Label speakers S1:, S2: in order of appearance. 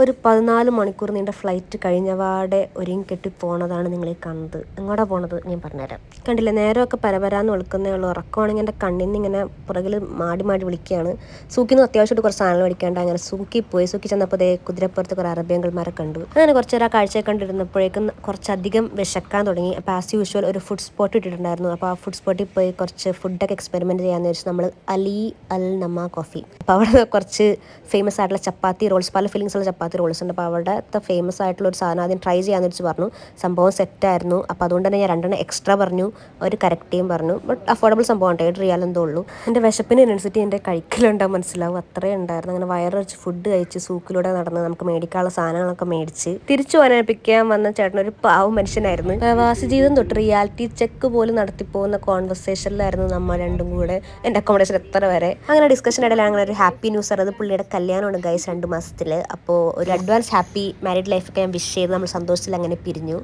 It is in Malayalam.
S1: ഒരു 14 മണിക്കൂർ നീണ്ട ഫ്ലൈറ്റ് കഴിഞ്ഞപാടെ ഒരുങ്ങി കെട്ടി പോണതാണ് നിങ്ങൾ ഈ കാണുന്നത്. എങ്ങോട്ടാ പോണത് ഞാൻ പറഞ്ഞുതരാം. കണ്ടില്ലേ, നേരമൊക്കെ പരപരാന്ന് വിളിക്കുന്നേ ഉള്ളൂ. ഉറക്കമാണെങ്കിൽ എൻ്റെ കണ്ണിൽ നിന്ന് ഇങ്ങനെ പുറകിൽ മാടി മാടി വിളിക്കുകയാണ്. സൂക്കിന്ന് അത്യാവശ്യമായിട്ട് കുറച്ച് സാധനങ്ങൾ മേടിക്കാണ്ട് അങ്ങനെ സൂക്കി പോയി. സൂക്കി ചെന്നപ്പോൾ അതേ കുതിരപ്പുറത്ത് കുറേ അറബിയങ്കന്മാരെ കണ്ടു. അങ്ങനെ കുറച്ച് നേരം കാഴ്ചയെ കണ്ടിരുന്നപ്പോഴേക്കും കുറച്ചധികം വിശക്കാൻ തുടങ്ങി. അപ്പോൾ ആസ് യൂഷ്വൽ ഒരു ഫുഡ് സ്പോട്ട് ഇട്ടിട്ടുണ്ടായിരുന്നു. അപ്പോൾ ആ ഫുഡ് സ്പോട്ടിൽ പോയി കുറച്ച് ഫുഡൊക്കെ എക്സ്പെരിമെൻറ്റ് ചെയ്യാമെന്ന് വെച്ചാൽ നമ്മൾ അലി അൽ നമ കോഫി. അപ്പോൾ അവിടെ കുറച്ച് ഫേമസ് ആയിട്ടുള്ള ചപ്പാത്തി റോൾസ്, പല ഫില്ലിങ്സ് ഉള്ള ചപ്പാത്തി റോൾസ് ഉണ്ട്. അപ്പോൾ അവിടുത്തെ ഫേമസ് ആയിട്ടുള്ള ഒരു സാധനം ആദ്യം ട്രൈ ചെയ്യാമെന്ന് വെച്ച് പറഞ്ഞു. സംഭവം സെറ്റായിരുന്നു. അപ്പോൾ അതുകൊണ്ട് തന്നെ ഞാൻ 2 എക്സ്ട്രാ പറഞ്ഞു, ഒരു കറക്റ്റേയും പറഞ്ഞു. ബട്ട് അഫോർഡബിൾ സംഭവമാണ്, 7 റിയാൽ എന്തോ ഉള്ളൂ. എൻ്റെ വിശപ്പിനനുസരിച്ച് എൻ്റെ കഴിക്കലുണ്ടാവും, മനസ്സിലാവും, അത്രയും ഉണ്ടായിരുന്നു. അങ്ങനെ വയറച്ച് ഫുഡ് കഴിച്ച് സൂക്കിലൂടെ നടന്ന് നമുക്ക് മേടിക്കാനുള്ള സാധനങ്ങളൊക്കെ മേടിച്ച് തിരിച്ചു വനപ്പിക്കാൻ വന്ന ചേട്ടൻ ഒരു പാവം മനുഷ്യനായിരുന്നു. പ്രവാസി ജീവിതം തൊട്ട് റിയാലിറ്റി ചെക്ക് പോലും നടത്തിപ്പോകുന്ന കോൺവെർസേഷനിലായിരുന്നു നമ്മൾ രണ്ടും കൂടെ. എൻ്റെ അക്കോമഡേഷൻ എത്ര വരെ അങ്ങനെ ഡിസ്കഷൻ ഇടയിൽ അങ്ങനെ ഒരു ഹാപ്പി ന്യൂസ് അറിയത് പുള്ളിയുടെ കല്യാണമാണ് ഗൈസ് 2 മാസത്തിൽ. അപ്പോൾ ഒരു അഡ്വാൻസ് ഹാപ്പി മാരീഡ് ലൈഫൊക്കെ ഞാൻ വിഷ് ചെയ്ത് നമ്മൾ സന്തോഷത്തിൽ അങ്ങനെ പിരിഞ്ഞു.